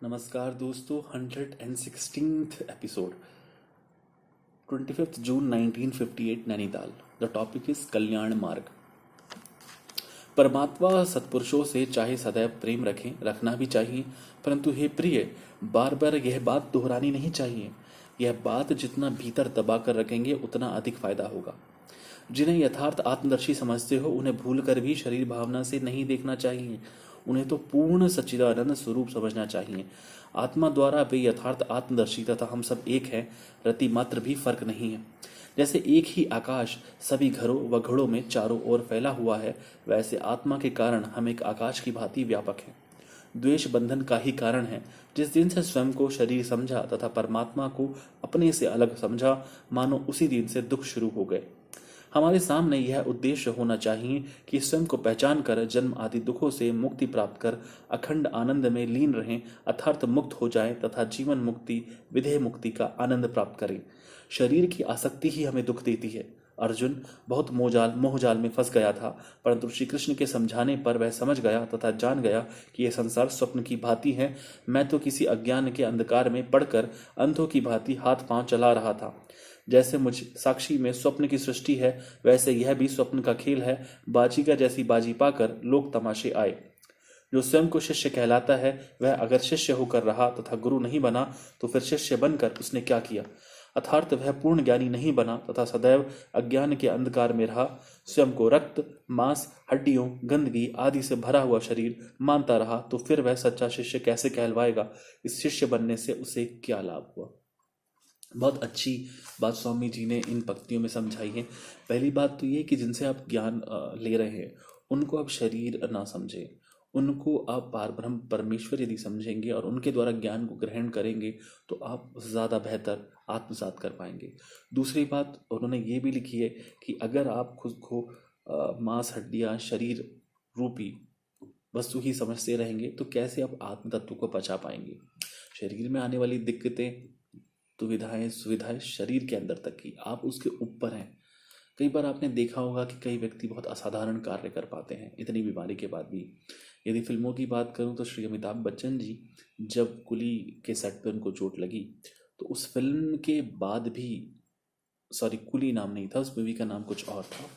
नमस्कार दोस्तों, 116th episode, 25 जून 1958 Nainital. The topic is Kalyan Marg. परमात्मा सत्पुरुषों से चाहे सदैव प्रेम रखें, रखना भी चाहिए, परंतु हे प्रिय, बार बार यह बात दोहरानी नहीं चाहिए। यह बात जितना भीतर दबा कर रखेंगे उतना अधिक फायदा होगा। जिन्हें यथार्थ आत्मदर्शी समझते हो उन्हें भूलकर भी शरीर भावना से नहीं देखना चाहिए। उन्हें तो पूर्ण सच्चिदानंद स्वरूप समझना चाहिए। आत्मा द्वारा वे यथार्थ आत्मदर्शी तथा हम सब एक हैं, रति मात्र भी फर्क नहीं है। जैसे एक ही आकाश सभी घरों व घड़ों में चारों ओर फैला हुआ है, वैसे आत्मा के कारण हम एक आकाश की भांति व्यापक हैं। द्वेष बंधन का ही कारण है। जिस दिन से स्वयं को शरीर समझा तथा परमात्मा को अपने से अलग समझा, मानो उसी दिन से दुख शुरू हो गए। हमारे सामने यह उद्देश्य होना चाहिए कि स्वयं को पहचान कर जन्म आदि दुखों से मुक्ति प्राप्त कर अखंड आनंद में लीन रहें, अर्थात मुक्त हो जाएं तथा जीवन मुक्ति, विदेह मुक्ति का आनंद प्राप्त करें। शरीर की आसक्ति ही हमें दुख देती है। अर्जुन बहुत मोहजाल में फंस गया था, परंतु श्री कृष्ण के समझाने पर वह समझ गया तथा जान गया कि यह संसार स्वप्न की भांति है। मैं तो किसी अज्ञान के अंधकार में पड़कर अंधों की भांति हाथ पांव चला रहा था। जैसे मुझ साक्षी में स्वप्न की सृष्टि है, वैसे यह भी स्वप्न का खेल है। बाजीगर जैसी बाजी पाकर लोग तमाशे आए। जो स्वयं को शिष्य कहलाता है, वह अगर शिष्य होकर रहा तथा गुरु नहीं बना, तो फिर शिष्य बनकर उसने क्या किया? अर्थात वह पूर्ण ज्ञानी नहीं बना तथा सदैव अज्ञान के अंधकार में रहा। स्वयं को रक्त, मांस, हड्डियों, गंदगी आदि से भरा हुआ शरीर मानता रहा, तो फिर वह सच्चा शिष्य कैसे कहलवाएगा? इस शिष्य बनने से उसे क्या लाभ हुआ? बहुत अच्छी बात स्वामी जी ने इन पंक्तियों में समझाई है। पहली बात तो ये कि जिनसे आप ज्ञान ले रहे हैं, उनको आप शरीर ना समझें, उनको आप पारब्रह्म परमेश्वर यदि समझेंगे और उनके द्वारा ज्ञान को ग्रहण करेंगे तो आप ज़्यादा बेहतर आत्मसात कर पाएंगे। दूसरी बात उन्होंने ये भी लिखी है कि अगर आप खुद को मांस, हड्डियाँ, शरीर रूपी वस्तु ही समझते रहेंगे तो कैसे आप आत्म तत्व को पचा पाएंगे। शरीर में आने वाली दिक्कतें, दुविधाएं, सुविधाएं शरीर के अंदर तक की, आप उसके ऊपर हैं। कई बार आपने देखा होगा कि कई व्यक्ति बहुत असाधारण कार्य कर पाते हैं इतनी बीमारी के बाद भी। यदि फिल्मों की बात करूं तो श्री अमिताभ बच्चन जी, जब कुली के सेट पे उनको चोट लगी, तो उस फिल्म के बाद भी, सॉरी कुली नाम नहीं था, उस मूवी का नाम कुछ और था,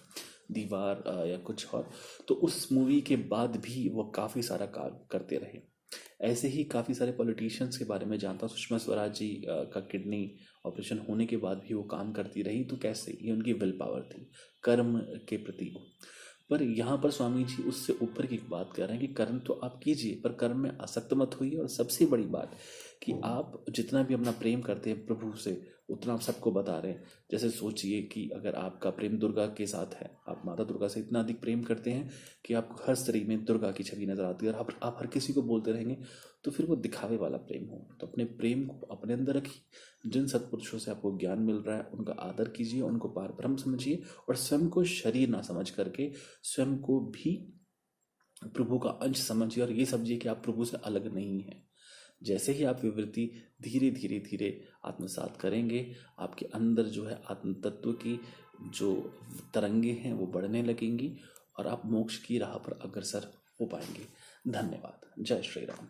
दीवार या कुछ और, तो उस मूवी के बाद भी वो काफ़ी सारा कार्य करते रहे। ऐसे ही काफ़ी सारे पॉलिटिशियंस के बारे में जानता हूँ। सुषमा स्वराज जी का किडनी ऑपरेशन होने के बाद भी वो काम करती रही, तो कैसे? ये उनकी विल पावर थी, कर्म के प्रति। पर यहाँ पर स्वामी जी उससे ऊपर की बात कर रहे हैं कि कर्म तो आप कीजिए, पर कर्म में आसक्त मत होइए। और सबसे बड़ी बात कि आप जितना भी अपना प्रेम करते हैं प्रभु से, उतना आप सबको बता रहे हैं। जैसे सोचिए कि अगर आपका प्रेम दुर्गा के साथ है, आप माता दुर्गा से इतना अधिक प्रेम करते हैं कि आपको हर स्त्री में दुर्गा की छवि नजर आती है, और आप हर किसी को बोलते रहेंगे, तो फिर वो दिखावे वाला प्रेम हो। तो अपने प्रेम को अपने अंदर रखिए। जिन सत्पुरुषों से आपको ज्ञान मिल रहा है उनका आदर कीजिए, उनको पारब्रह्म समझिए, और स्वयं को शरीर ना समझ करके स्वयं को भी प्रभु का अंश समझिए, और ये समझिए कि आप प्रभु से अलग नहीं हैं। जैसे ही आप विवृत्ति धीरे धीरे धीरे आत्मसात करेंगे, आपके अंदर जो है आत्म तत्व की जो तरंगे हैं वो बढ़ने लगेंगी और आप मोक्ष की राह पर अग्रसर हो पाएंगे। धन्यवाद। जय श्री राम।